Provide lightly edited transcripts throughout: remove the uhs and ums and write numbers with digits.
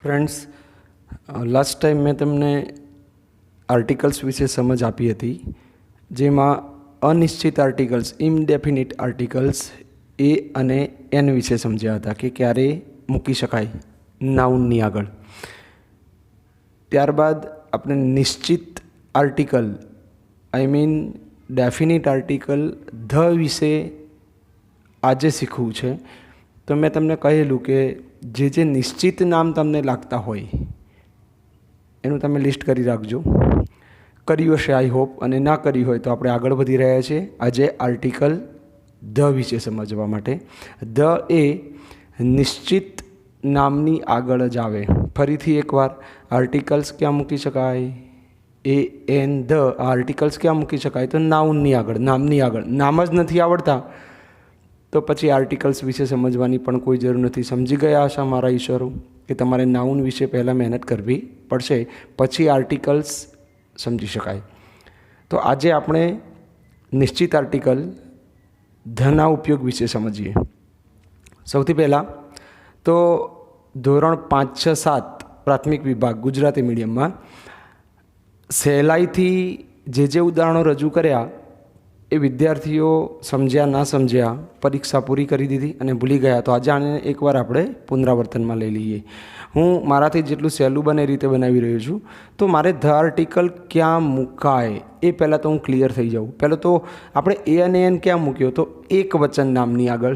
Friends, last time मैं तमने articles विषे समझ आपी हती, जेमां अनिश्चित आर्टिकल्स इनडेफिनिट आर्टिकल्स ए अने एन विषे समझ्या हता कि क्यारे मूकी शकाय नाउननी आगळ। त्यारबाद आपणे निश्चित article I mean definite article ध विषे आजे शीखवुं छे। तो मैं तमने कहेलू कि जे निश्चित नाम तमने लागता होय एनुं तमे लिस्ट करी राखजो। कर्युं हशे आई होप, अने ना कर्युं होय तो आपणे आगळ वधी रह्या छीए आजे आर्टिकल ध विषे समजवा माटे। ध ए निश्चित नामनी आगळ ज आवे। फरीथी एकवार आर्टिकल्स क्या मूकी शकाय? ए एन ध आर्टिकल्स क्या मूकी शकाय? तो नाउननी आगळ, नामनी आगळ। नाम ज नथी आवडता तो पछी आर्टिकल्स विषे समझवानी पण कोई जरूर नहीं। समझी गया हशो मारा ईश्वरो कि तमारे नाउन विषे पहला मेहनत करवी पड़शे, पछी आर्टिकल्स समझी शकाय। तो आजे आपणे निश्चित आर्टिकल धना उपयोग विषे समझीए। सौथी पहला तो धोरण 5, 6, 7 प्राथमिक विभाग गुजराती मीडियम में सहेलाईथी जे उदाहरणों रजू कर्या ए विद्यार्थीओ समझ्या ना समझ्या, परीक्षा पूरी करी दीधी अने भूली गया। तो आज आने एक बार आपणे पुनरावर्तन में लई लीए। हूँ माराथी जेटलुं सहेलुं बने ए रीते बनावी रह्यो छुं। तो मारे ध आर्टिकल क्या मुकाय ए पहला तो हूँ क्लियर थई जाऊँ। पहले तो आपणे ए अने एन क्या मूक्यो? तो एक वचन नामनी आगळ।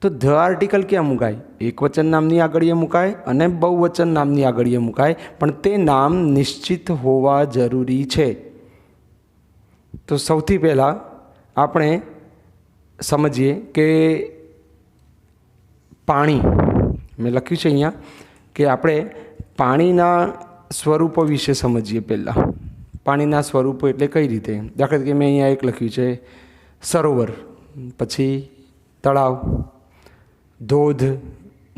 तो ध आर्टिकल क्या मुकाय? एक वचन नामनी आगळीए मुकाय अने बहुवचन नामनी आगळीए मुकाय, पण ते नाम निश्चित होवा जरूरी छे। तो सौथी पहला आपणे समझीए कि पाणी, मैं लख्युं छे अहींया कि आपणे पाणीना स्वरूपो विषे समझीए। पहला पाणीना स्वरूपो एटले कई रीते? दाखला तरीके मैं अहींया एक लख्युं छे सरोवर, पछी तळाव, धोध,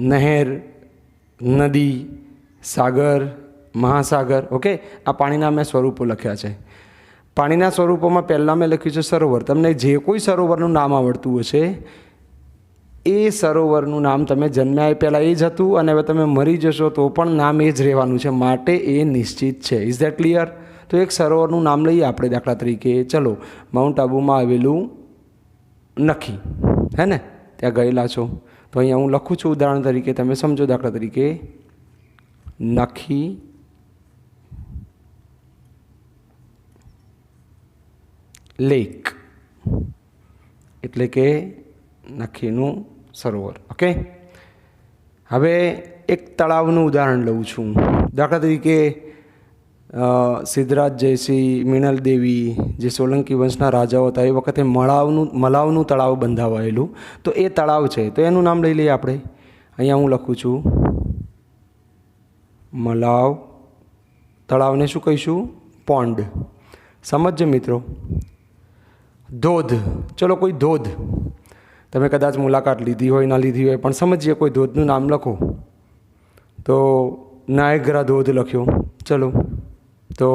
नहेर, नदी, सागर, महासागर। ओके, आ पाणीना मैं स्वरूपो लख्या छे। पाणीना स्वरूपों पहला मैं लख्युं छे सरोवर। तमने जे कोई सरोवरनुं नाम आवडतुं हशे ए सरोवरनुं नाम तमे जन्म्या ए पहला ए ज हतुं अने हवे तमे मरी जशो तो पण नाम ए ज रहेवानुं छे, माटे ए निश्चित छे। Is that clear? तो एक सरोवरनुं नाम लईए आपणे। दाखला तरीके चलो माउंट आबूमां आवेलुं नखी, है ने? त्यां गयेला छो तो अहींया हूँ लखुं छुं उदाहरण तरीके, तमे समजो। दाखला तरीके नखी लेक एटले के नखीनुं सरोवर। ओके, हवे एक तळावनुं उदाहरण लઉં છું। दाखला तरीके सिद्धराज जयसिंह, मीनल देवी जे सोलंकी वंशना राजाओ हता ए वखते मलावनुं तळाव बंधावायेलुं। तो ए तळाव छे तो एनुं नाम लई लईए आपणे। अहींया हूँ लखुं छुं मलाव। तळावने शुं कहीशुं? पोंड। समझो मित्रों। धोध, चलो कोई धोध तमे कदाच मुलाकात लीधी होय ना लीधी होय, पण समझीए कोई धोधनुं नाम लखो। तो नायग्रा धोध लख्यो। चलो तो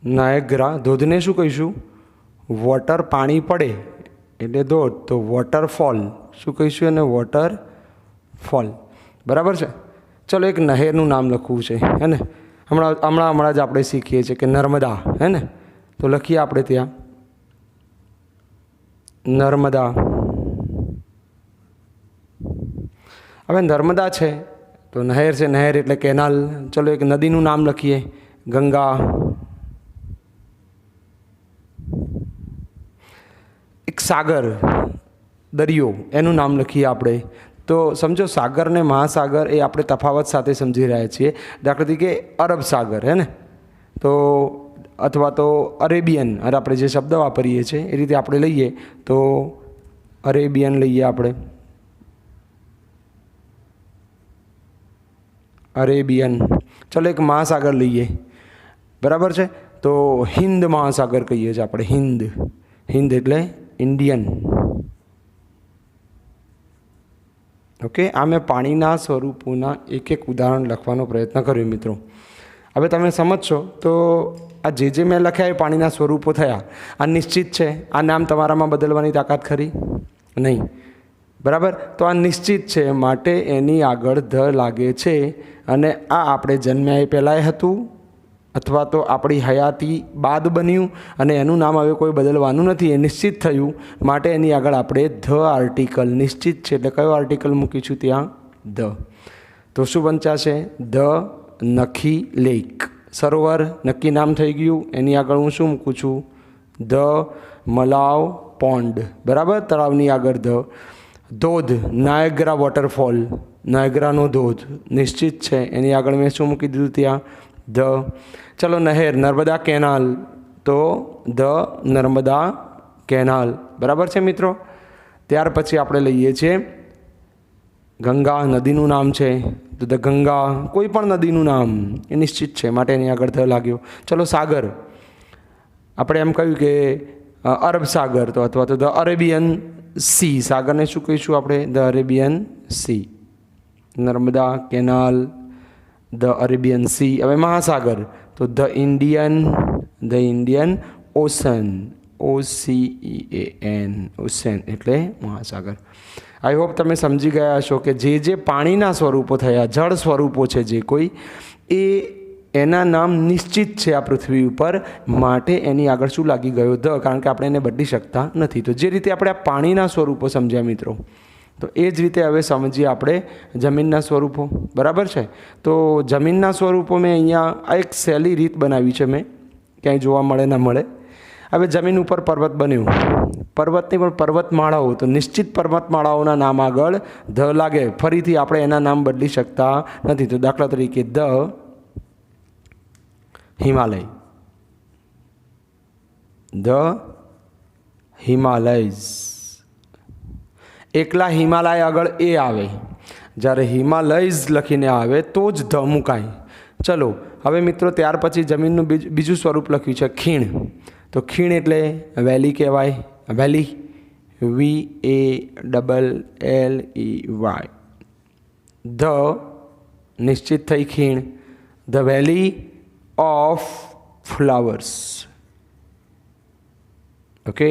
नायग्रा धोधने शुं कहीशुं? वोटर, पाणी पड़े एटले धोध, तो वोटरफॉल शुं कहीशुं एने? वोटरफॉल। बराबर छे। चलो एक नहेरनुं नाम लखવું છે, है ने? हमણાં જ આપણે શીખીએ છીએ કે નર્મદા, है ने? तो लखीए આપણે ત્યાં नर्मदा। હવે नर्मदा છે तो नहेर છે, नहेर એટલે કેનાલ। चलो एक नदीનું नाम लखीए गंगा। एक सागर, दरियो, एનું नाम लखीए આપણે। तो समझो सागर ने महासागर ए आपणे तफावत साथे समझी रह्या छीए। दाखला तरीके अरब सागर, है ने? तो अथवा तो अरेबियन, अरे आपणे जे शब्द वापरीए छीए ए रीते आपणे लईए तो अरेबियन लईए आपणे। अरेबियन। चलो एक महासागर लईए। बराबर छे। तो हिंद महासागर कहीए छीए आपणे। हिंद, हिंद एटले इंडियन। ओके, आ मैं पाणीना स्वरूपोना एक एक उदाहरण लखवानो प्रयत्न कर्यो मित्रों। हवे तमे समझशो तो आ जे मैं लख्या ए पाणीना स्वरूपो थया। आ निश्चित छे। आ नाम तमारामां बदलवानी ताकात खरी? नहीं। બરાબર. તો આ નિશ્ચિત છે માટે એની આગળ ધ લાગે છે અને આ આપણે જન્મ્યા એ પહેલાંય હતું અથવા તો આપણી હયાતી બાદ બન્યું અને એનું નામ હવે કોઈ બદલવાનું નથી, એ નિશ્ચિત થયું માટે એની આગળ આપણે ધ આર્ટિકલ નિશ્ચિત છે એટલે કયો આર્ટિકલ મૂકીશું ત્યાં ધ. તો શું વંચાશે? The નખી lake. સરોવર નક્કી નામ થઈ ગયું, એની આગળ હું શું મૂકું છું? The Malav pond. બરાબર, તળાવની આગળ ધ. ધોધ નાયગ્રા વોટરફોલ, નાયગ્રાનો ધોધ નિશ્ચિત છે, એની આગળ મેં શું મૂકી દીધું ત્યાં ધ. ચલો નહેર નર્મદા કેનાલ, તો ધ નર્મદા કેનાલ. બરાબર છે મિત્રો. ત્યાર પછી આપણે લઈએ છીએ ગંગા, નદીનું નામ છે તો ધ ગંગા. કોઈ પણ નદીનું નામ એ નિશ્ચિત છે માટે એની આગળ ધ લાગ્યો. ચલો સાગર, આપણે એમ કહ્યું કે અરબ સાગર તો અથવા તો ધ અરેબિયન સી. સાગરને શું કહીશું આપણે? The Arabian C. Narmada canal, the Arabian C. હવે મહાસાગર તો the Indian ocean, OCEAN, ocean એટલે મહાસાગર. આઈ હોપ તમે સમજી ગયા હશો કે જે પાણીના સ્વરૂપો થયા, જળ સ્વરૂપો છે જે કોઈ, એ એના નામ નિશ્ચિત છે આ પૃથ્વી ઉપર માટે એની આગળ શું લાગી ગયો? ધ. કારણ કે આપણે એને બદલી શકતા નથી. તો જે રીતે આપણે આ પાણીના સ્વરૂપો સમજ્યા મિત્રો, તો એ જ રીતે હવે સમજીએ આપણે જમીનના સ્વરૂપો. બરાબર છે. તો જમીનના સ્વરૂપો મેં અહીંયા આ એક સહેલી રીત બનાવી છે, મેં ક્યાંય જોવા મળે ના મળે. હવે જમીન ઉપર પર્વત બન્યું, પર્વતની પણ પર્વતમાળાઓ, તો નિશ્ચિત પર્વતમાળાઓના નામ આગળ ધ લાગે. ફરીથી આપણે એના નામ બદલી શકતા નથી. તો દાખલા તરીકે ધ હિમાલય, ધ હિમાલયઝ. એકલા હિમાલય આગળ એ આવે, જ્યારે હિમાલયઝ લખીને આવે તો જ ધ મુકાય. ચલો હવે મિત્રો ત્યાર પછી જમીનનું બીજું સ્વરૂપ લખ્યું છે ખીણ. તો ખીણ એટલે વેલી કહેવાય. વેલી, VALLEY. ધ નિશ્ચિત થઈ ખીણ, the valley of flowers. Okay.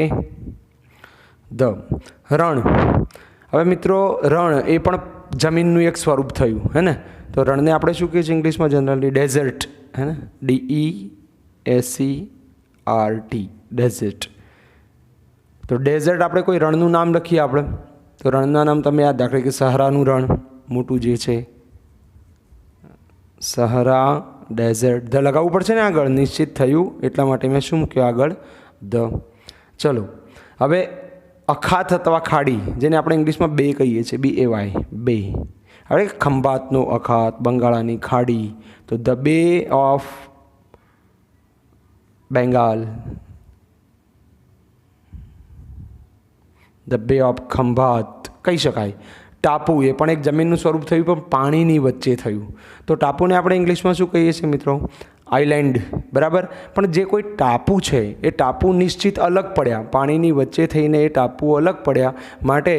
The Rann. હવે મિત્રો રણ એ પણ જમીનનું એક સ્વરૂપ થયું હે ને. તો રણને આપણે શું કહીએ છીએ ઇંગ્લિશમાં જનરલી? ડેઝર્ટ, હે ને, DESERT, ડેઝર્ટ. તો ડેઝર્ટ આપણે કોઈ રણનું નામ લખીએ આપણે, તો રણના નામ તમે યાદ રાખો કે સહારાનું રણ મોટું જે છે, સહારા ડેઝર્ટ. ધ લગાવવું પડશે ને આગળ, નિશ્ચિત થયું એટલા માટે મેં શું મૂક્યું આગળ? ધ. ચલો હવે અખાત અથવા ખાડી, જેને આપણે ઇંગ્લિશમાં બે કહીએ છીએ, BAY, બે. હવે ખંભાતનો અખાત, બંગાળાની ખાડી, તો ધ બે ઓફ બેંગાલ, ધ બે ઓફ ખંભાત કહી શકાય. ટાપુ એ પણ એક જમીનનું સ્વરૂપ થયું પણ પાણીની વચ્ચે થયું. તો ટાપુને આપણે ઇંગ્લિશમાં શું કહીએ છીએ મિત્રો? આઇલેન્ડ. બરાબર. પણ જે કોઈ ટાપુ છે એ ટાપુ નિશ્ચિત અલગ પડ્યા, પાણીની વચ્ચે થઈને એ ટાપુ અલગ પડ્યા માટે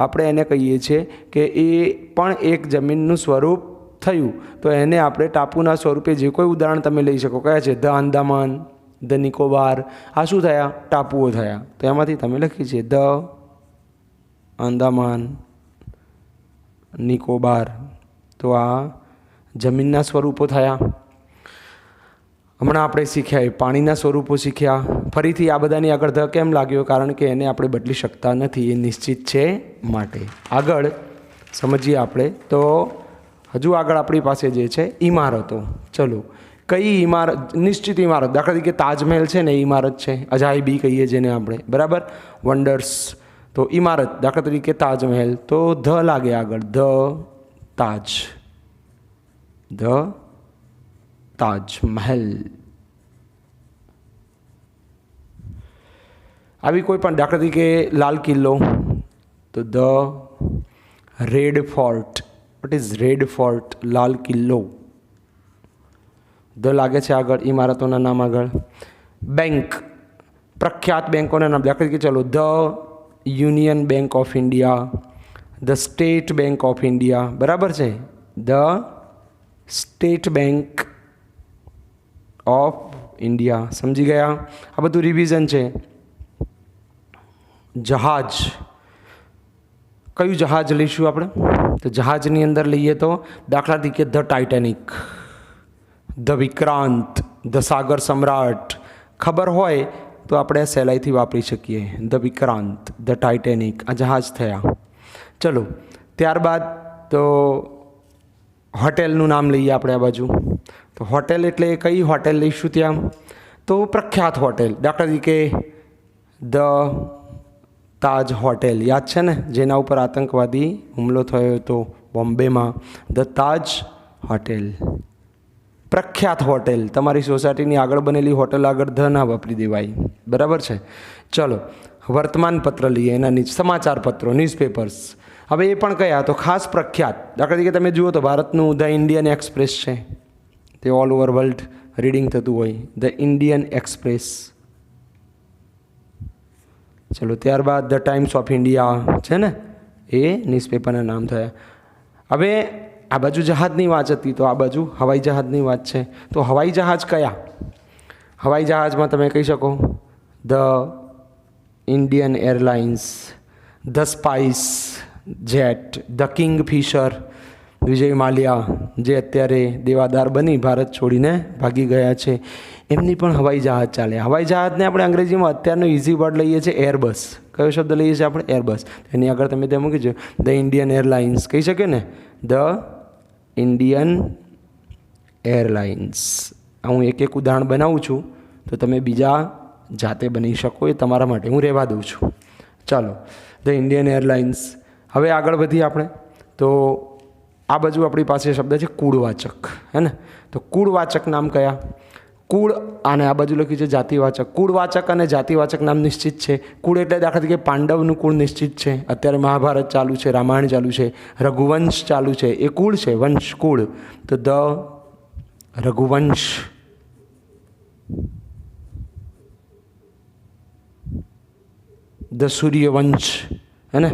આપણે એને કહીએ છીએ કે એ પણ એક જમીનનું સ્વરૂપ થયું. તો એને આપણે ટાપુના સ્વરૂપે જે કોઈ ઉદાહરણ તમે લઈ શકો, કયા છે? The Andaman, the Nicobar. આ શું થયા? ટાપુઓ થયા. તો એમાંથી તમે લખીએ છીએ ધ આંદામાન, નિકોબાર. તો આ જમીનના સ્વરૂપો થયા. હમણાં આપણે શીખ્યા એ પાણીના સ્વરૂપો શીખ્યા. ફરીથી આ બધાની આગળ ધ કેમ લાગ્યો? કારણ કે એને આપણે બદલી શકતા નથી, એ નિશ્ચિત છે માટે. આગળ સમજીએ આપણે. તો હજુ આગળ આપણી પાસે જે છે ઇમારતો. ચલો કઈ ઇમારત? નિશ્ચિત ઇમારત. દાખલા તરીકે તાજમહેલ છે ને, એ ઇમારત છે. અજાયબી કહીએ જેને આપણે, બરાબર, વન્ડર્સ. તો ઇમારત દાખલા તરીકે તાજમહેલ, તો ધ લાગે આગળ. The Taj, the Taj Mahal. આવી કોઈ પણ દાખલા તરીકે લાલ કિલ્લો, તો the red fort. What is red fort? લાલ કિલ્લો. ધ લાગે છે આગળ ઇમારતોના નામ આગળ. બેંક, પ્રખ્યાત બેંકોના નામ. દાખલા તરીકે ચલો the union bank of India, the state bank of India. બરાબર છે, the state bank of India. સમજી ગયા? આ બધું રિવિઝન છે. જહાજ, કયું જહાજ લઈશું આપણે? તો જહાજની અંદર લઈએ તો દાખલા તરીકે the Titanic, the Vikrant, the Sagar Samrat. ખબર હોય તો આપણે સહેલાઈથી વાપરી શકીએ. ધ વિક્રાંત, ધ ટાઇટેનિક, આ જહાજ થયા. ચલો ત્યારબાદ તો હોટેલનું નામ લઈએ આપણે આ બાજુ. તો હોટેલ એટલે કઈ હોટેલ લઈશું ત્યાં? તો પ્રખ્યાત હોટેલ, દાખલા તરીકે ધ તાજ હોટેલ, યાદ છે ને, જેના ઉપર આતંકવાદી હુમલો થયો હતો બોમ્બેમાં. ધ તાજ હોટેલ પ્રખ્યાત હોટેલ. તમારી સોસાયટીની આગળ બનેલી હોટેલ આગળ ધ ના વાપરી દેવાય, બરાબર છે. ચલો વર્તમાન પત્ર લઈએ, એના નીચે સમાચાર પત્રો, ન્યૂઝપેપર્સ. હવે એ પણ કયા? તો ખાસ પ્રખ્યાત, દાખલા તરીકે તમે જુઓ તો ભારતનું ધ ઇન્ડિયન એક્સપ્રેસ છે, તે ઓલ ઓવર વર્લ્ડ રીડિંગ થતું હોય, ધ ઇન્ડિયન એક્સપ્રેસ. ચલો ત્યારબાદ ધ ટાઈમ્સ ઓફ ઇન્ડિયા છે ને, એ ન્યૂઝપેપરના નામ થયા. હવે આ બાજુ જહાજની વાત હતી, તો આ બાજુ હવાઈ જહાજની વાત છે. તો હવાઈ જહાજ કયા? હવાઈ જહાજમાં તમે કહી શકો the Indian Airlines, the SpiceJet, the Kingfisher, Vijay Mallya જે અત્યારે દેવાદાર બની ભારત છોડીને ભાગી ગયા છે, એમની પણ હવાઈ જહાજ ચાલે. હવાઈ જહાજને આપણે અંગ્રેજીમાં અત્યારનો ઇઝી વર્ડ લઈએ છીએ એરબસ. કયો શબ્દ લઈએ છીએ આપણે? એરબસ. એની આગળ તમે ત્યાં મૂકી દો ધ ઇન્ડિયન એરલાઇન્સ, કહી શકીએ ને, ધ ઇન્ડિયન એરલાઇન્સ. હું એક એક ઉદાહરણ બનાવું છું તો તમે બીજા જાતે બની શકો, એ તમારા માટે હું રહેવા દઉં છું. ચાલો ધ ઇન્ડિયન એરલાઇન્સ. હવે આગળ વધીએ આપણે. તો આ બાજુ આપણી પાસે શબ્દ છે કુળવાચક, હે ને. તો કુળવાચક નામ કયા? કુળ, અને આ બાજુ લખ્યું છે જાતિવાચક. કુળવાચક અને જાતિવાચક નામ નિશ્ચિત છે. કુળ એટલે દાખલા તરીકે પાંડવનું કુળ નિશ્ચિત છે. અત્યારે મહાભારત ચાલુ છે, રામાયણ ચાલુ છે, રઘુવંશ ચાલુ છે, એ કુળ છે, વંશ કુળ. તો ધ રઘુવંશ. ધ સૂર્યવંશ, હે ને.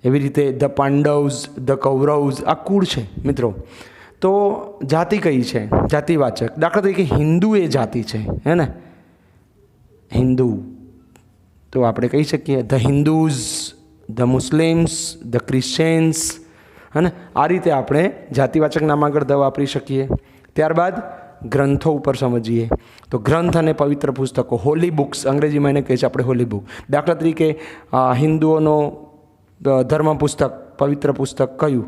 એવી રીતે ધ પાંડવ્સ, ધ કૌરવ્સ, આ કુળ છે મિત્રો. તો જાતિ કઈ છે? જાતિવાચક. દાખલા તરીકે હિન્દુ એ જાતિ છે, હે ને, હિન્દુ. તો આપણે કહી શકીએ the હિન્દુઝ, the Muslims, the Christians, હે ને. આ રીતે આપણે જાતિવાચક નામ આગળ ધ વાપરી શકીએ. ત્યારબાદ ગ્રંથો ઉપર સમજીએ. તો ગ્રંથ અને પવિત્ર પુસ્તકો, હોલી બુક્સ અંગ્રેજીમાં એને કહે છે આપણે હોલી બુક. દાખલા તરીકે હિન્દુઓનો ધર્મ પુસ્તક, પવિત્ર પુસ્તક કયું?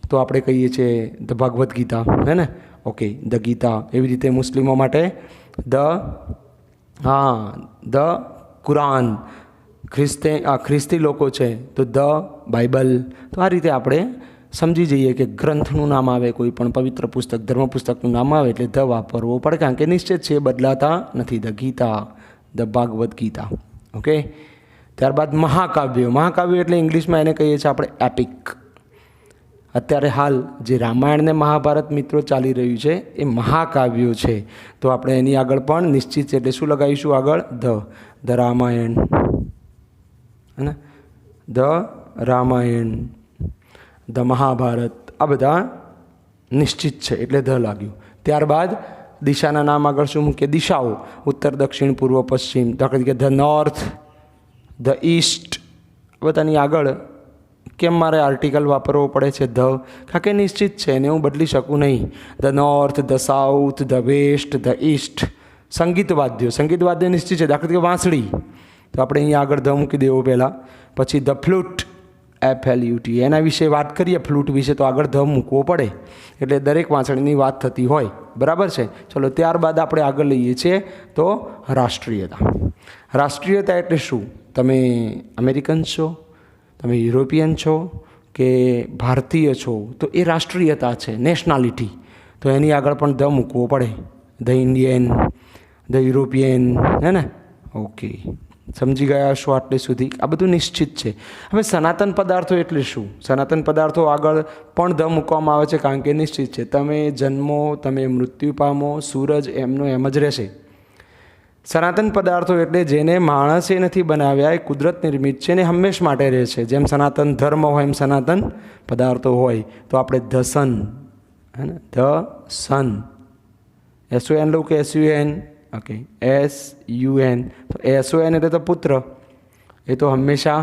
તો આપણે કહીએ છીએ ધ ભગવદ્ ગીતા, હે ને. Okay, the Gita. એવી રીતે મુસ્લિમો માટે ધ કુરાન. ખ્રિસ્તી લોકો છે તો ધ બાઇબલ. તો આ રીતે આપણે સમજી જઈએ કે ગ્રંથનું નામ આવે, કોઈ પણ પવિત્ર પુસ્તક, ધર્મ પુસ્તકનું નામ આવે એટલે ધ વાપરવો પડે, કારણ કે નિશ્ચિત છે, બદલાતા નથી. The Gita, the Bhagavad Gita. Okay. ત્યારબાદ મહાકાવ્યો. મહાકાવ્યો એટલે ઇંગ્લિશમાં એને કહીએ છીએ આપણે એપિક. અત્યારે હાલ જે રામાયણ ને મહાભારત મિત્રો ચાલી રહ્યું છે એ મહાકાવ્યો છે. તો આપણે એની આગળ પણ નિશ્ચિત છે એટલે શું લગાવીશું આગળ? ધ રામાયણ, હે ને. ધ રામાયણ, ધ મહાભારત, આ બધા નિશ્ચિત છે એટલે ધ લાગ્યું. ત્યારબાદ દિશાના નામ આગળ શું મૂકીએ? દિશાઓ, ઉત્તર, દક્ષિણ, પૂર્વ, પશ્ચિમ. દાખલા તરીકે ધ નોર્થ, ધ ઈસ્ટ. બધાની આગળ કેમ મારે આર્ટિકલ વાપરવો પડે છે ધ? કારણ કે નિશ્ચિત છે, એને હું બદલી શકું નહીં. The north, the south, the west, the east. સંગીત વાદ્યો નિશ્ચિત છે. દાખલા તરીકે વાંસળી, તો આપણે અહીંયા આગળ ધ મૂકી દેવો પહેલાં. પછી ધ ફ્લૂટ, FLUT, એના વિશે વાત કરીએ, ફ્લૂટ વિશે, તો આગળ ધ મૂકવો પડે. એટલે દરેક વાંસળીની વાત થતી હોય, બરાબર છે. ચલો ત્યારબાદ આપણે આગળ લઈએ છીએ તો રાષ્ટ્રીયતા. રાષ્ટ્રીયતા એટલે શું? તમે અમેરિકન છો, તમે યુરોપિયન છો કે ભારતીય છો, તો એ રાષ્ટ્રીયતા છે, નેશનાલિટી. તો એની આગળ પણ ધ મૂકવો પડે. ધ ઇન્ડિયન, ધ યુરોપિયન, હે ને. ઓકે, સમજી ગયા છો આટલે સુધી? આ બધું નિશ્ચિત છે. હવે સનાતન પદાર્થો એટલે શું? સનાતન પદાર્થો આગળ પણ ધ મૂકવામાં આવે છે કારણ કે નિશ્ચિત છે. તમે જન્મો, તમે મૃત્યુ પામો, સૂરજ એમનો એમ જ રહેશે. સનાતન પદાર્થો એટલે જેને માણસે નથી બનાવ્યા, એ કુદરત નિર્મિત છે ને હંમેશ માટે રહે છે. જેમ સનાતન ધર્મ હોય એમ સનાતન પદાર્થો હોય. તો આપણે ધ સન, હે ને, ધ સન. SON લઉં કે SUN? Okay, SUN. તો SON એટલે તો પુત્ર, એ તો હંમેશા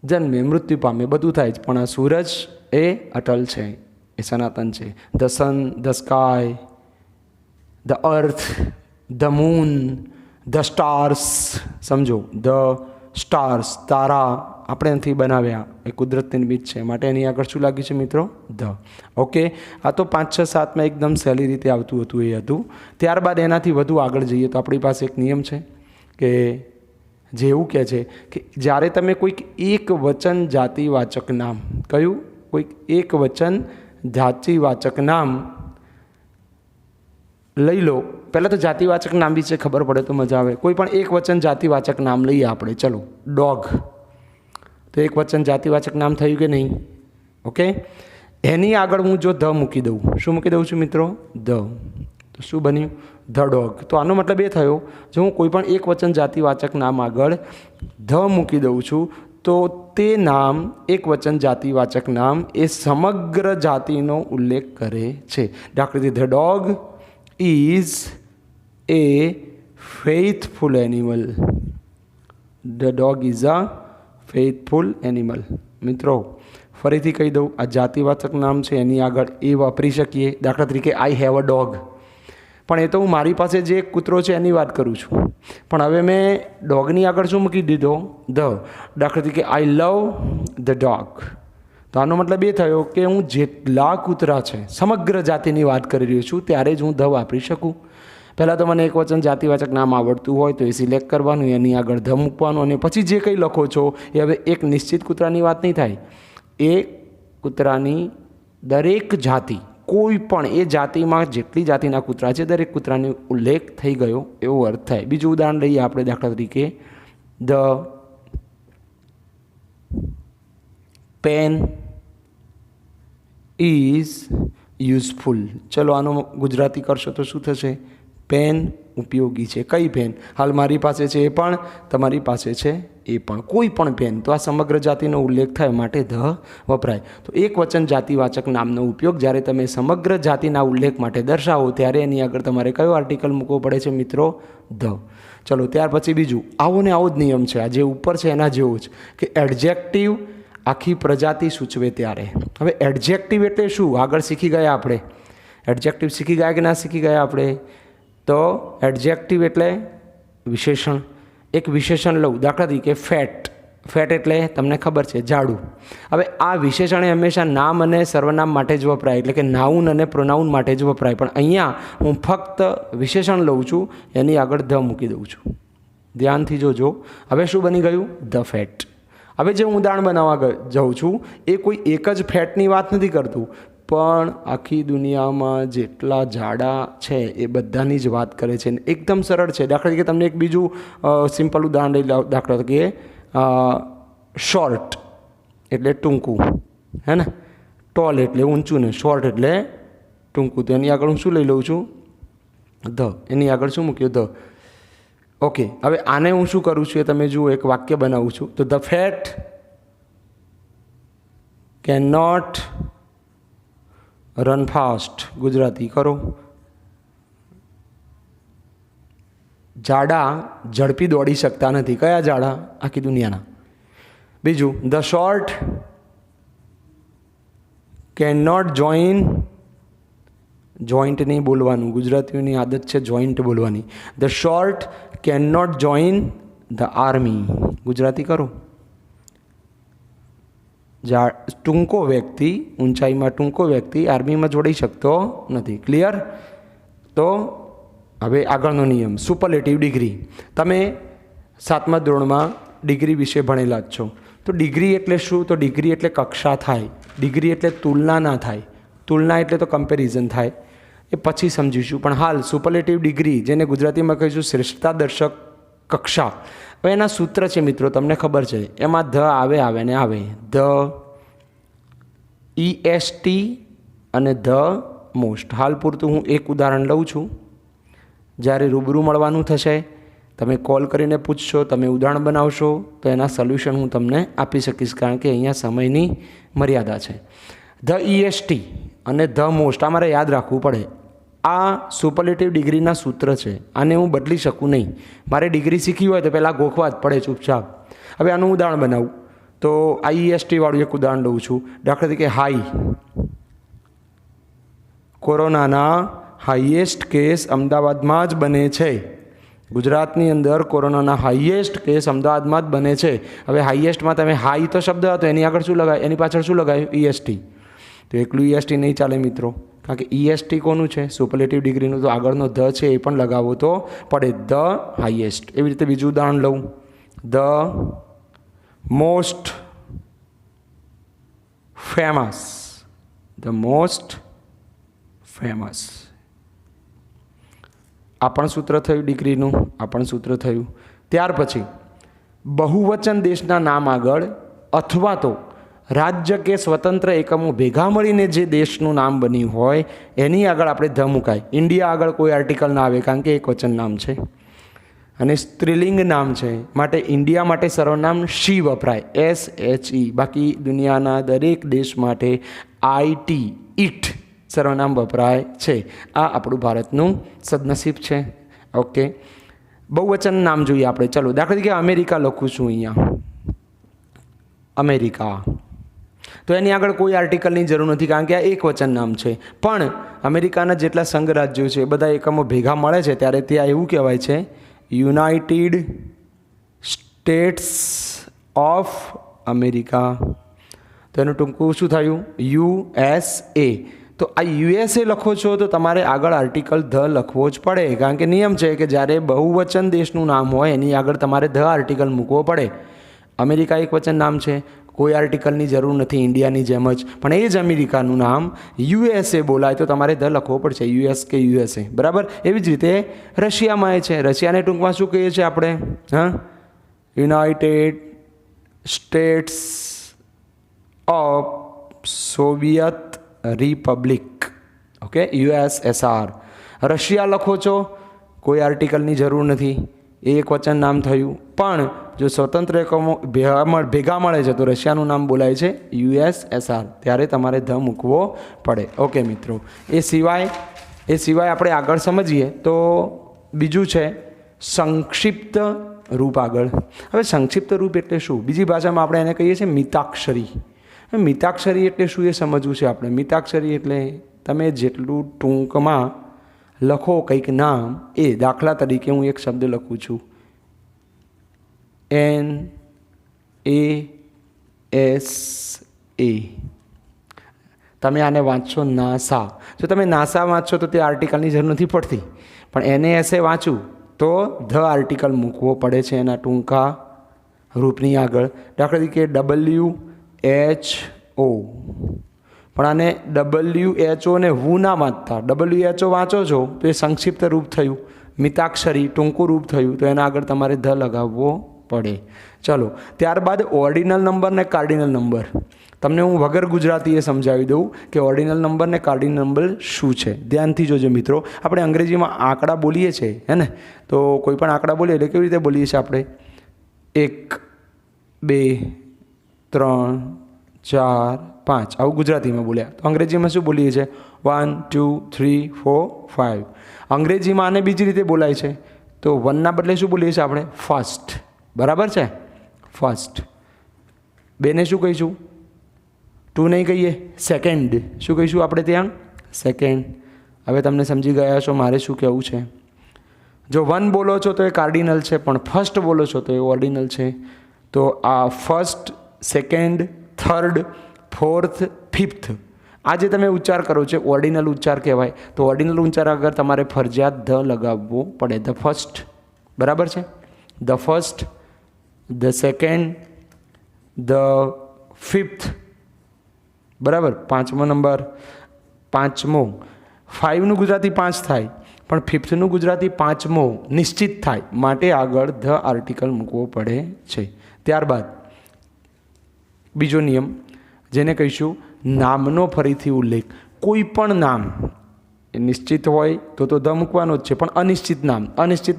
જન્મે મૃત્યુ પામે બધું થાય જ, પણ આ સૂરજ એ અટલ છે, એ સનાતન છે. The sun, the sky, the earth, the moon, the stars, સમજો, ધ સ્ટાર્સ, તારા આપણે નથી બનાવ્યા, એ કુદરતની નિમિત્ત છે, માટે એની આગળ શું લાગ્યું છે મિત્રો? ધ. ઓકે, આ તો 5, 6, 7માં એકદમ સહેલી રીતે આવતું હતું એ હતું. ત્યારબાદ એનાથી વધુ આગળ જઈએ તો આપણી પાસે એક નિયમ છે કે જે એવું કહે છે કે જ્યારે તમે કોઈક એક વચન જાતિવાચક નામ, કયું? કોઈક એક વચન જાતિવાચક નામ લઈ લો. પહેલાં તો જાતિવાચક નામ વિશે ખબર પડે તો મજા આવે. કોઈ પણ એક વચન જાતિવાચક નામ લઈએ આપણે. ચલો, ડોગ, તો એક વચન જાતિવાચક નામ થયું કે નહીં? ઓકે, એની આગળ હું જો ધ મૂકી દઉં, શું મૂકી દઉં છું મિત્રો? ધ. તો શું બન્યું? The dog. તો આનો મતલબ એ થયો, જો હું કોઈ પણ એક વચન જાતિવાચક નામ આગળ ધ મૂકી દઉં છું તો તે નામ, એક વચન જાતિવાચક નામ, એ સમગ્ર જાતિનો ઉલ્લેખ કરે છે. દાખલા તરીકે the dog is a faithful animal. The dog is a faithful animal. મિત્રો ફરીથી કહી દઉં, આ જાતિવાચક નામ છે, એની આગળ એ વાપરી શકીએ. દાખલા તરીકે આઈ હેવ અ ડોગ, પણ એ તો હું મારી પાસે જે કૂતરો છે એની વાત કરું છું. પણ હવે મેં ડોગની આગળ શું મૂકી દીધો? ધ. દાખલા તરીકે આઈ લવ ધ ડોગ. તો આનો મતલબ એ થયો કે હું જેટલા કૂતરા છે સમગ્ર જાતિની વાત કરી રહ્યો છું ત્યારે જ હું ધ વાપરી શકું. પહેલાં તો મને એક વચન જાતિવાચક નામ આવડતું હોય તો એ સિલેક્ટ કરવાનું, એની આગળ ધ મૂકવાનું, અને પછી જે કંઈ લખો છો એ હવે એક નિશ્ચિત કૂતરાની વાત નહીં થાય. એ કૂતરાની દરેક જાતિ, કોઈ પણ એ જાતિમાં જેટલી જાતિના કૂતરા છે દરેક કૂતરાનો ઉલ્લેખ થઈ ગયો એવો અર્થ થાય. બીજું ઉદાહરણ લઈએ આપણે. દાખલા તરીકે ધ પેન ઇઝ યુઝફુલ. ચલો આનો ગુજરાતી કરશો તો શું થશે? પેન ઉપયોગી છે. કઈ પેન? હાલ મારી પાસે છે એ પણ, તમારી પાસે છે એ પણ, કોઈ પણ પેન. તો આ સમગ્ર જાતિનો ઉલ્લેખ થાય માટે ધ વપરાય. તો એક વચન જાતિવાચક નામનો ઉપયોગ જ્યારે તમે સમગ્ર જાતિના ઉલ્લેખ માટે દર્શાવો ત્યારે એની આગળ તમારે કયો આર્ટિકલ મૂકવો પડે છે મિત્રો? ધ. ચલો ત્યાર પછી બીજું, આવો ને આવો જ નિયમ છે, આ જે ઉપર છે એના જેવો જ, કે એડજેક્ટિવ આખી પ્રજાતિ સૂચવે ત્યારે. હવે એડજેક્ટિવ એટલે શું? આગળ શીખી ગયા આપણે. એડજેક્ટિવ શીખી ગયા કે ના શીખી ગયા આપણે? તો એડજેક્ટિવ એટલે વિશેષણ. એક વિશેષણ લઉં, દાખલા તરીકે ફેટ. ફેટ એટલે તમને ખબર છે જાડું. હવે આ વિશેષણ હંમેશા નામ અને સર્વનામ માટે જ વપરાય, એટલે કે નાઉન અને પ્રોનાઉન માટે જ વપરાય. પણ અહીંયા હું ફક્ત વિશેષણ લઉં છું, એની આગળ ધ મૂકી દઉં છું. ધ્યાનથી જોજો. હવે શું બની ગયું? The fat. હવે જે હું ઉદાહરણ બનાવવા જાઉં છું એ કોઈ એક જ ફેટની વાત નથી કરતું, પણ આખી દુનિયામાં જેટલા જાડા છે એ બધાની જ વાત કરે છે. એકદમ સરળ છે. દાખલા તરીકે તમને એક બીજું સિમ્પલ ઉદાહરણ લઈ લો. દાખલા તરીકે શોર્ટ એટલે ટૂંકું, હે ને? ટોલ એટલે ઊંચું ને શોર્ટ એટલે ટૂંકું. તો એની આગળ હું શું લઈ લઉં છું? ધ. એની આગળ શું મૂક્યું? ધ. ઓકે, હવે આને હું શું કરું છું એ તમે જુઓ, એક વાક્ય બનાવું છું. તો the fat can not run fast. Gujarati કરો. જાડા ઝડપી દોડી શકતા નથી. કયા જાડા? આખી દુનિયાના. બીજું, the short can not join. Joint નહીં બોલવાનું, ગુજરાતીઓની આદત છે જોઈન્ટ બોલવાની. The short can not join the army. Gujarati કરો. ટૂંકો વ્યક્તિ, ઊંચાઈમાં ટૂંકો વ્યક્તિ આર્મીમાં જોડાઈ શકતો નથી. ક્લિયર? તો હવે આગળનો નિયમ, સુપરલેટિવ ડિગ્રી. તમે 7મા ધોરણમાં ડિગ્રી વિશે ભણેલા જ છો. તો ડિગ્રી એટલે શું? તો ડિગ્રી એટલે કક્ષા થાય. ડિગ્રી એટલે તુલના ના થાય. તુલના એટલે તો કમ્પેરિઝન થાય, એ પછી સમજીશું. પણ હાલ સુપરલેટિવ ડિગ્રી, જેને ગુજરાતીમાં કહીશું શ્રેષ્ઠતા દર્શક કક્ષા. હવે એના સૂત્ર છે મિત્રો, તમને ખબર છે. એમાં ધ આવે ને આવે. ધ EST અને ધ મોસ્ટ. હાલ પૂરતું હું એક ઉદાહરણ લઉં છું. જ્યારે રૂબરૂ મળવાનું થશે, તમે કોલ કરીને પૂછશો, તમે ઉદાહરણ બનાવશો તો એના સોલ્યુશન હું તમને આપી શકીશ, કારણ કે અહીંયા સમયની મર્યાદા છે. ધ EST અને ધ મોસ્ટ આ મારે યાદ રાખવું પડે. આ સુપરલેટિવ ડિગ્રીના સૂત્ર છે. આને હું બદલી શકું નહીં. મારે ડિગ્રી શીખવી હોય તો પહેલાં ગોખવા જ પડે ચૂપચાપ. હવે આનું ઉદાહરણ બનાવું તો IEST વાળું એક ઉદાહરણ લઉં છું. દાખલા તરીકે હાઈ, કોરોનાના હાઈએસ્ટ કેસ અમદાવાદમાં જ બને છે. ગુજરાતની અંદર કોરોનાના હાઈએસ્ટ કેસ અમદાવાદમાં જ બને છે. હવે હાઈએસ્ટમાં તમે હાઈ તો શબ્દ હતો, એની આગળ શું લગાય, એની પાછળ શું લગાવ્યું, EST. તો એકલું EST નહીં ચાલે મિત્રો, કારણ કે EST કોનું છે, સુપરલેટિવ ડિગ્રીનું, તો આગળનો ધ છે એ પણ લગાવવો તો પડે, ધ હાઈએસ્ટ. એવી રીતે બીજું ઉદાહરણ લઉં, the most famous, the most famous. આ પણ સૂત્ર થયું ડિગ્રીનું, આ પણ સૂત્ર થયું. ત્યાર પછી બહુવચન દેશના નામ આગળ અથવા તો રાજ્ય કે સ્વતંત્ર એકમો ભેગા મળીને જે દેશનું નામ બન્યું હોય એની આગળ આપણે ધ મુકાય. ઇન્ડિયા આગળ કોઈ આર્ટિકલ ના આવે, કારણ કે એક વચન નામ છે અને સ્ત્રીલિંગ નામ છે, માટે ઇન્ડિયા માટે સર્વનામ શી વપરાય, SHE. બાકી દુનિયાના દરેક દેશ માટે IT, ઇટ સર્વનામ વપરાય છે. આ આપણું ભારતનું સદનસીબ છે. ઓકે, બહુવચન નામ જોઈએ આપણે. ચલો, દાખલા તરીકે અમેરિકા લખું છું અહીંયા, અમેરિકા. તો એની આગળ કોઈ આર્ટિકલની જરૂર નથી, કારણ કે આ એક વચન નામ છે. પણ અમેરિકાના જેટલા સંઘ રાજ્યો છે બધા એકમો ભેગા મળે છે ત્યારે ત્યાં એવું કહેવાય છે યુનાઇટેડ સ્ટેટ્સ ઓફ અમેરિકા. તો એનું ટૂંકું શું થયું, USA. તો આ USA લખો છો તો તમારે આગળ આર્ટિકલ ધ લખવો જ પડે, કારણ કે નિયમ છે કે જ્યારે બહુવચન દેશનું નામ હોય એની આગળ તમારે ધ આર્ટિકલ મૂકવો પડે. અમેરિકા એક વચન નામ છે, કોઈ આર્ટિકલની જરૂર નથી ઇન્ડિયાની જેમ જ, પણ એ જ અમેરિકાનું નામ USA બોલાય તો તમારે ધ લખવો પડશે, US કે USA. બરાબર. એવી જ રીતે રશિયામાં એ છે, રશિયાને ટૂંકમાં શું કહીએ છીએ આપણે, હા, United states of Soviet Republic. Okay, USSR. Russia લખો છો, કોઈ આર્ટિકલની જરૂર નથી, એ એક વચન નામ થયું. પણ જો સ્વતંત્ર એકમો ભેગા મળે છે તો રશિયાનું નામ બોલાય છે USSR, ત્યારે તમારે ધ મૂકવો પડે. ઓકે મિત્રો, એ સિવાય આપણે આગળ સમજીએ તો બીજું છે સંક્ષિપ્ત રૂપ. આગળ હવે સંક્ષિપ્ત રૂપ એટલે શું, બીજી ભાષામાં આપણે એને કહીએ છીએ મિતાક્ષરી. મિતાક્ષરી એટલે શું એ સમજવું છે આપણે. મિતાક્ષરી એટલે તમે જેટલું ટૂંકમાં લખો કંઈક નામ, એ દાખલા તરીકે હું એક શબ્દ લખું છું NASA. તમે આને વાંચશો નાસા. જો તમે નાસા વાંચશો તો તે આર્ટિકલની જરૂર નથી પડતી, પણ NASA વાંચું તો ધ આર્ટિકલ મૂકવો પડે છે એના ટૂંકા રૂપની આગળ. દાખલા તરીકે WHO, પણ આને WHO ને હું ના વાંચતા, WHO વાંચો છો તો એ સંક્ષિપ્ત રૂપ થયું, મિતાક્ષરી ટૂંકું રૂપ થયું, તો એના આગળ તમારે ધ લગાવવો પડે. ચલો, ત્યારબાદ ઓર્ડિનલ નંબર ને કાર્ડિનલ નંબર. તમને હું વગર ગુજરાતીએ સમજાવી દઉં કે ઓર્ડિનલ નંબર ને કાર્ડિનલ નંબર શું છે. ધ્યાનથી જોજો મિત્રો. આપણે અંગ્રેજીમાં આંકડા બોલીએ છીએ, હે ને, તો કોઈ પણ આંકડા બોલીએ એટલે કેવી રીતે બોલીએ છીએ આપણે, 1 2 3 4 5, આવું ગુજરાતીમાં બોલ્યા. તો અંગ્રેજીમાં શું બોલીએ છીએ, 1 2 3 4 5. અંગ્રેજીમાં આને બીજી રીતે બોલાય છે, તો 1 ના બદલે શું બોલીએ છીએ આપણે, ફર્સ્ટ. બરાબર છે, ફર્સ્ટ. 2 ને શું કહીશું, 2 નહીં કહીએ, સેકન્ડ. શું કહીશું આપણે ત્યાં, સેકન્ડ. હવે તમને સમજી ગયા છો મારે શું કહેવું છે. જો 1 બોલો છો તો એ કાર્ડિનલ છે, પણ ફર્સ્ટ બોલો છો તો એ ઓર્ડિનલ છે. તો આ first, second, third, fourth, fifth, આ જે તમે ઉચ્ચાર કરો છો ઓર્ડિનલ ઉચ્ચાર કહેવાય. તો ઓર્ડિનલ ઉચ્ચાર આગળ તમારે ફરજિયાત ધ લગાવવો પડે. ધ ફર્સ્ટ, બરાબર છે, the first, the second, the fifth. બરાબર. 5મો નંબર, 5મો. 5નું ગુજરાતી 5 થાય, પણ ફિફ્થનું ગુજરાતી 5મો નિશ્ચિત થાય, માટે આગળ ધ આર્ટિકલ મૂકવો પડે છે. ત્યારબાદ બીજો નિયમ જેને કહીશું નામનો ફરીથી ઉલ્લેખ. કોઈ પણ નામ એ નિશ્ચિત હોય તો ધ મૂકવાનો જ છે, પણ અનિશ્ચિત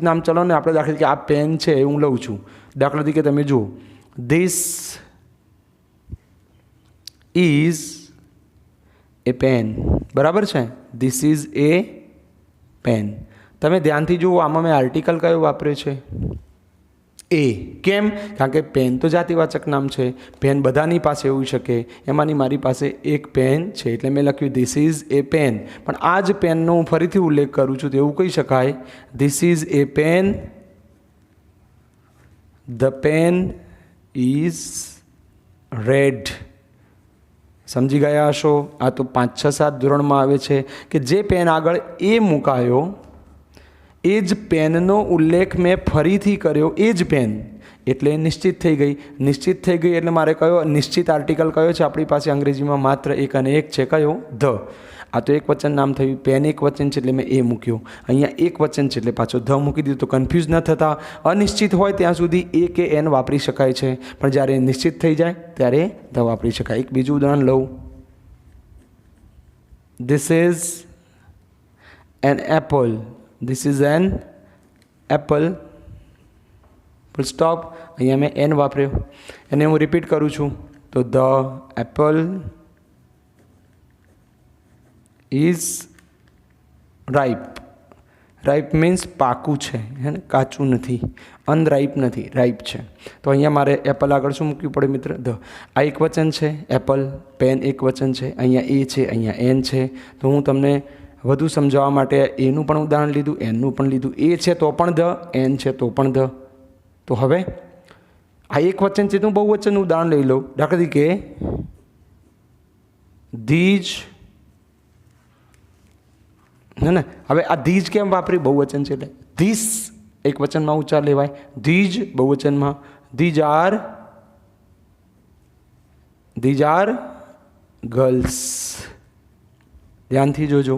નામ ચલો ને આપણે દાખલા તરીકે આ પેન છે એ હું લઉં છું. દાખલા તરીકે તમે જુઓ, ધીસ ઇઝ એ પેન. બરાબર છે, ધીસ ઇઝ એ પેન. તમે ધ્યાનથી જુઓ, આમાં મેં આર્ટિકલ કયો વાપર્યો છે, એ. કેમ? કારણ કે પેન તો જાતિવાચક નામ છે, પેન બધાની પાસે હોઈ શકે, એમાંની મારી પાસે એક પેન છે એટલે મેં લખ્યું ધીસ ઇઝ એ પેન. પણ આ જ પેનનો હું ફરીથી ઉલ્લેખ કરું છું તો એવું કહી શકાય this is a pen, the pen is red. સમજી ગયા હશો? આ તો 5, 6, 7 ધોરણમાં આવે છે કે જે પેન આગળ એ મુકાયો એ જ પેનનો ઉલ્લેખ મેં ફરીથી કર્યો, એ જ પેન, એટલે નિશ્ચિત થઈ ગઈ. નિશ્ચિત થઈ ગઈ એટલે મારે કયો નિશ્ચિત આર્ટિકલ કયો છે આપણી પાસે અંગ્રેજીમાં? માત્ર એક અને એક છે. કયો? ધ. આ તો એક વચન નામ થયું, પેન એક વચન છે એટલે મેં એ મૂક્યો. અહીંયા એક વચન છે એટલે પાછો ધ મૂકી દીધું. તો કન્ફ્યુઝ ન થતા, અનિશ્ચિત હોય ત્યાં સુધી એ કે એન વાપરી શકાય છે, પણ જ્યારે નિશ્ચિત થઈ જાય ત્યારે ધ વાપરી શકાય. એક બીજું ઉદાહરણ લઉં. This is an apple. This is an apple. Full stop. અહીંયા મેં એન વાપર્યો. એને હું રિપીટ કરું છું તો the Apple is ripe. Ripe means પાકું છે, હે ને, કાચું નથી, અનરાઇપ નથી, રાઇપ છે. તો અહીંયા મારે એપલ આગળ શું મૂકવું પડે મિત્ર? ધ. આ એક વચન છે એપલ, પેન એક વચન છે, અહીંયા એ છે, અહીંયા એન છે. તો હું તમને વધુ સમજાવવા માટે એનું પણ ઉદાહરણ લીધું, એનનું પણ લીધું. એ છે તો પણ ધ, એન છે તો પણ ધ. તો હવે આ એક વચન છે તો હું બહુવચનનું ઉદાહરણ લઈ લઉં. દાખલા તરીકે ધીજ, હે ને. હવે આ ધીજ કેમ વાપરી? બહુવચન છે એટલે. ધીસ એક વચનમાં ઉચ્ચાર લેવાય, ધીજ બહુવચનમાં. These are girls. ધ્યાનથી જોજો,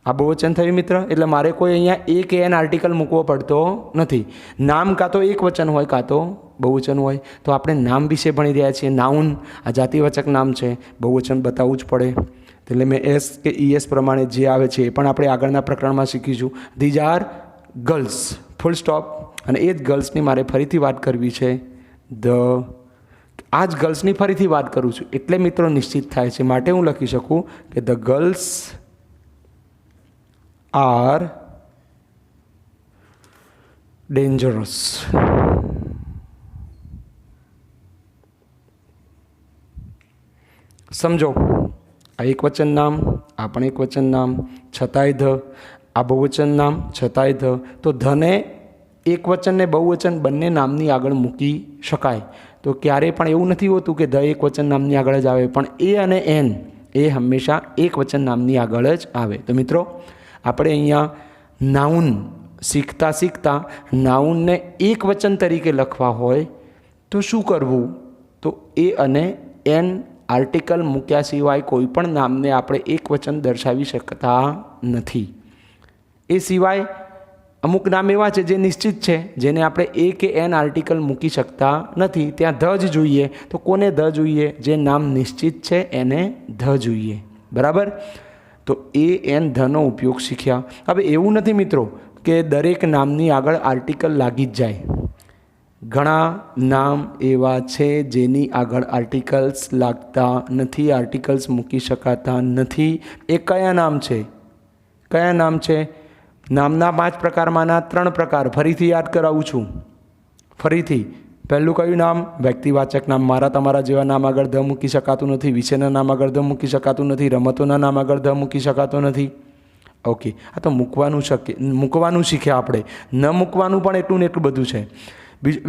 આ બહુવચન થયું મિત્ર, એટલે મારે કોઈ અહીંયા એ કે એન આર્ટિકલ મૂકવો પડતો નથી. નામ કાં તો એક વચન હોય કાં તો બહુવચન હોય. તો આપણે નામ વિશે ભણી રહ્યા છીએ. નાઉન આ જાતિવાચક નામ છે, બહુવચન બતાવવું જ પડે. એટલે મેં એસ કે ઈએસ પ્રમાણે જે આવે છે એ પણ આપણે આગળના પ્રકરણમાં શીખીશું. These are girls. Full stop. અને એ જ ગર્લ્સની મારે ફરીથી વાત કરવી છે. ધ. આ જ ગર્લ્સની ફરીથી વાત કરું છું એટલે મિત્રો નિશ્ચિત થાય છે. માટે હું લખી શકું કે ધ ગર્લ્સ આર ડેન્જરસ. સમજો, આ એક વચન નામ, આ પણ એક વચન નામ, છતાંય ધ. આ બહુવચન નામ, છતાંય ધ. તો ધને એક વચન ને બહુવચન બંને નામની આગળ મૂકી શકાય. તો ક્યારેય પણ એવું નથી હોતું કે ધ એક વચન નામની આગળ જ આવે, પણ એ અને એન એ હંમેશા એક વચન નામની આગળ જ આવે. તો મિત્રો આપણે અહીંયા નાઉન શીખતા શીખતા નાઉનને એક વચન તરીકે લખવા હોય તો શું કરવું? તો એ અને એન આર્ટિકલ મૂક્યા સિવાય કોઈ પણ નામને આપણે એક વચન દર્શાવી શકતા નથી. એ સિવાય અમુક નામ એવા છે જે નિશ્ચિત છે, જેને આપણે એ કે એન આર્ટિકલ મૂકી શકતા નથી. ત્યાં ધ જ જોઈએ. તો કોને ધ જોઈએ? જે નામ નિશ્ચિત છે એને ધ જોઈએ. બરાબર? તો એ એન ધનો ઉપયોગ શીખ્યા. હવે એવું નથી મિત્રો કે દરેક નામની આગળ આર્ટિકલ લાગી જ જાય. ઘણા નામ એવા છે જેની આગળ આર્ટિકલ્સ લાગતા નથી, આર્ટિકલ્સ મૂકી શકાતા નથી. એ કયા નામ છે? કયા નામ છે? નામના 5 પ્રકારમાંના 3 પ્રકાર ફરીથી યાદ કરાવું છું. ફરીથી પહેલું કયું નામ? વ્યક્તિવાચક નામ. મારા તમારા જેવા નામ આગળ ધ મૂકી શકાતું નથી, વિષયના નામ આગળ ધ મૂકી શકાતું નથી, રમતોના નામ આગળ ધ મૂકી શકાતો નથી. ઓકે, આ તો મૂકવાનું શીખ્યા આપણે. ન મૂકવાનું પણ એટલું ને એટલું બધું છે.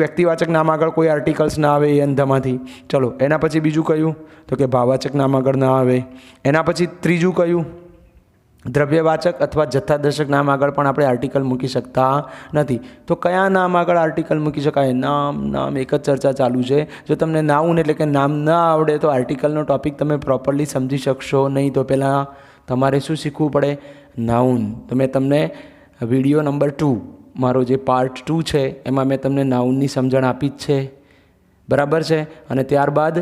વ્યક્તિવાચક નામ આગળ કોઈ આર્ટિકલ્સ ના આવે એન ધમાંથી. ચલો, એના પછી બીજું કયું? તો કે ભાવવાચક નામ આગળ ના આવે. એના પછી ત્રીજું કયું? દ્રવ્યવાચક અથવા જથ્થાદર્શક નામ આગળ પણ આપણે આર્ટિકલ મૂકી શકતા નથી. તો કયા નામ આગળ આર્ટિકલ મૂકી શકાય? નામ એક જ ચર્ચા ચાલુ છે. જો તમને નાઉન એટલે કે નામ ન આવડે તો આર્ટિકલનો ટોપિક તમે પ્રોપરલી સમજી શકશો નહીં. તો પહેલાં તમારે શું શીખવું પડે? નાઉન. તો મેં તમને વિડીયો નંબર 2 મારો જે પાર્ટ 2 છે એમાં મેં તમને નાઉનની સમજણ આપી જ છે. બરાબર છે? અને ત્યારબાદ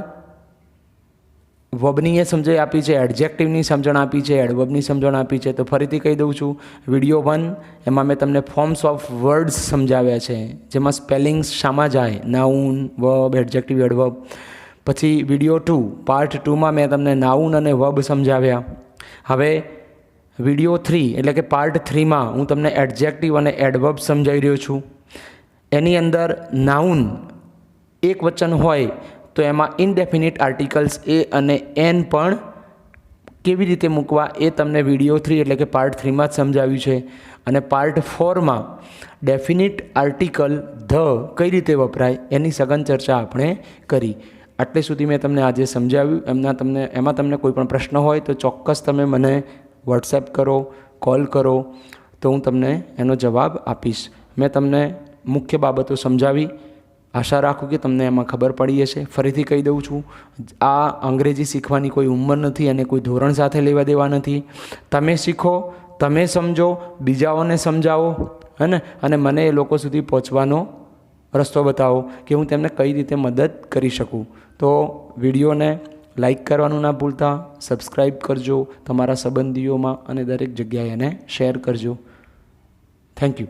વર્બની એ સમજણ આપી છે, એડજેક્ટિવની સમજણ આપી છે, એડવર્બની સમજણ આપી છે. તો ફરીથી કહી દઉં છું, વિડીયો 1 એમાં મેં તમને ફોર્મ્સ ઓફ વર્ડ્સ સમજાવ્યા છે, જેમાં સ્પેલિંગ્સ શામાં જાય? Noun, verb, adjective, adverb. પછી વિડીયો 2 પાર્ટ 2માં મેં તમને નાઉન અને વર્બ સમજાવ્યા. હવે વિડીયો 3 એટલે કે પાર્ટ 3માં હું તમને એડજેક્ટિવ અને એડવર્બ સમજાવી રહ્યો છું. એની અંદર નાઉન એક વચન હોય તો એમાં ઇનડેફિનિટ આર્ટિકલ્સ એ અને એન પણ કેવી રીતે મૂકવા એ તમને વિડીયો 3 એટલે કે પાર્ટ 3માં જ સમજાવ્યું છે. અને પાર્ટ 4માં ડેફિનિટ આર્ટિકલ ધ કઈ રીતે વપરાય એની સઘન ચર્ચા આપણે કરી. આટલે સુધી મેં તમને આજે સમજાવ્યું. એમાં તમને કોઈ પણ પ્રશ્ન હોય તો ચોક્કસ તમે મને વોટ્સએપ કરો, કોલ કરો, તો હું તમને એનો જવાબ આપીશ. મેં તમને મુખ્ય બાબતો સમજાવી. આશા રાખું કે તમને એમાં ખબર પડી હશે. ફરીથી કહી દઉં છું, આ અંગ્રેજી શીખવાની કોઈ ઉંમર નથી અને કોઈ ધોરણ સાથે લેવા દેવા નથી. તમે શીખો, તમે સમજો, બીજાઓને સમજાવો, હે ને, અને મને એ લોકો સુધી પહોંચવાનો રસ્તો બતાવો કે હું તેમને કઈ રીતે મદદ કરી શકું. તો વિડીયોને લાઈક કરવાનું ના ભૂલતા, સબસ્ક્રાઈબ કરજો તમારા સંબંધીઓમાં અને દરેક જગ્યાએ એને શેર કરજો. Thank you.